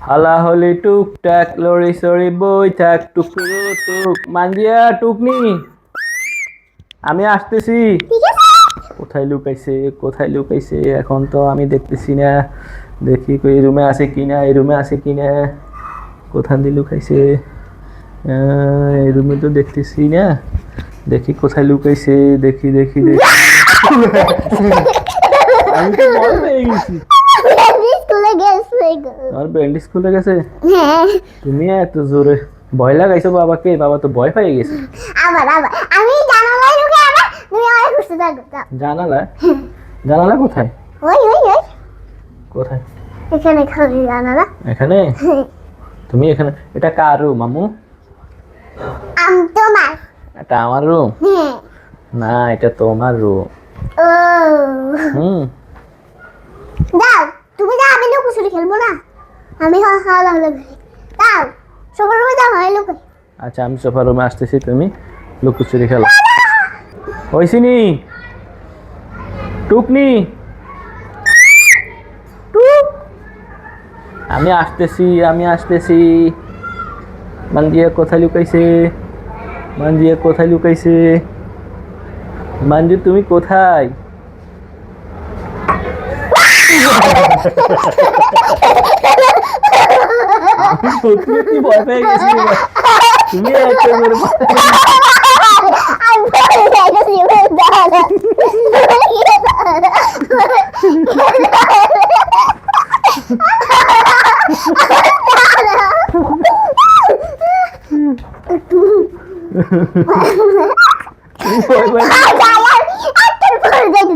হালা হলি টুকটাক lorry sorry বই থাক টুকরো টুক মাঞ্জিয়া টুকনি আমি আসতেছি। কোথায় লুকাইছে এখন তো আমি দেখতেছি না। দেখি এই রুমে আছে কিনা, এই রুমে আছে কিনা, কোথায় দিয়ে লুকাইছে। এই রুমে তো দেখতেছি না। দেখি কোথায় লুকাইছে। দেখি দেখি দেখি আমি তো ভয় পেয়ে গেছি। আমার ব্যান্ডেজ খুলে গেছে। তুমি এত জোরে ভয় লাগাইছো বাবাকে, বাবা তো ভয় পেয়ে গেছে। আমি জানালায় ঢুকে আবার তুমি আমায় খুঁজতে থাকো। জানালা? জানালা কোথায়? ওই কোথায়? এখানে জানালা। এখানে? তুমি এখানে? এটা কার রুম মামু? তোমার। এটা আমার রুম? না, এটা তোমার রুম। ও দাও, তুমি যাও, আমি লুকোচুরি খেলবো না। আমি হাওয়া দাও, সোফার রুমে যাও, আমি লুকোই। আচ্ছা আমি সোফার রুমে আসতেছি, তুমি লুকোচুরি খেলো। ওইসিনি টুকনি টুক, আমি আসতেছি। মানজিয়া কোথায় লুকাইছে? মানজু তুমি কোথায়? সত্যি ভয় পেয়ে গেছি। তুমি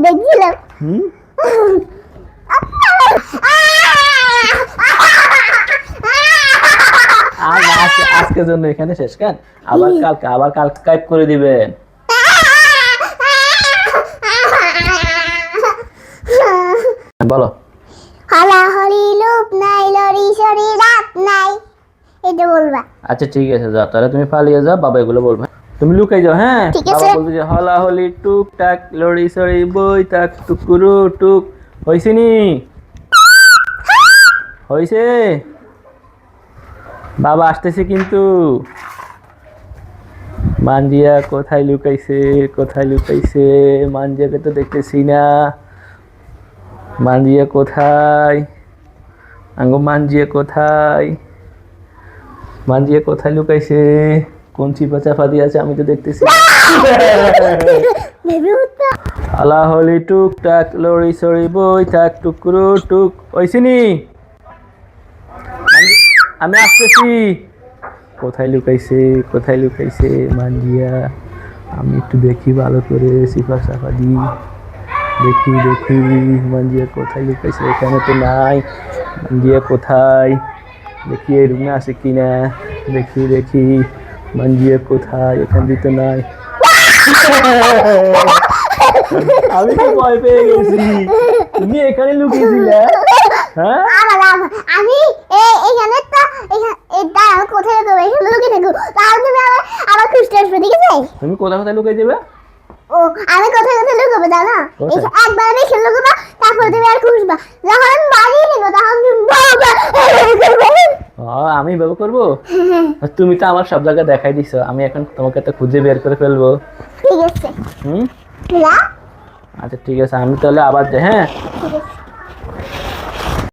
দেখছিলাম। আজকের জন্য এখানে শেষ কেন? আবার কালকে কাইপ করে দিবেন। বলো। হালা হরি লোক নাই লরি সরি রাত নাই, এটা বলবা। আচ্ছা ঠিক আছে, যাও তাহলে তুমি পালিয়ে যাও, বাবা এগুলো বলবে। তুমি লুকাই যাও। হ্যাঁ বাবা বলবে যে হলা হলি টুক টাক লড়ি সরি বই থাক টুকুরু টুক। হইছিনি? হইছে? বাবা আসতেছে কিন্তু। মানজিয়া কোথায় লুকাইছে? মানজিয়াকে তো দেখতেছি না। মানজিয়া কোথায়? মানজিয়া কোথায় লুকাইছে? কোন চিপা চাপা দিয়ে আছে আমি তো দেখতেছি। আলা হলি টুক টাক লড়ি সরি বই থাক টুকরো টুক। ওইসিনি আমি আসতেছি। কোথায় লুকাইছে মানজিয়া? আমি একটু দেখি ভালো করে, চিপা চাপা দি দেখি মানজিয়া কোথায় লুকাইছে। এখানে তো নাই। মানজিয়া কোথায়? দেখি এই রুমে আছে কিনা। দেখি মানজিয়া কোথায়? এখান দিয়ে তো নাই। আমি তো ভয় পেয়ে গেছি। তুমি এখানে লুকিয়েছিলে? হ্যাঁ আমি এখানে তো এটা কোথায় লুকিয়ে থাকবো, তাহলে তুমি আবার খুঁজতে আসবে, ঠিক আছে? তুমি কোথায় লুকিয়ে যাবে? ও আমি কোথায় লুকাবো জানো? একবার দেখে লুকাবো, তারপর তুমি আর খুঁজবা। যখন আমি বাড়ি নেব তখন তুমি আমি ব্যবহার করবো। তুমি তো আমার সব জায়গায় দেখাই দিছো, আমি এখন তোমাকে তো খুঁজে বের করে ফেলবো। ঠিক আছে। আচ্ছা ঠিক আছে, আমি তাহলে আবার যাই। হ্যাঁ ঠিক আছে।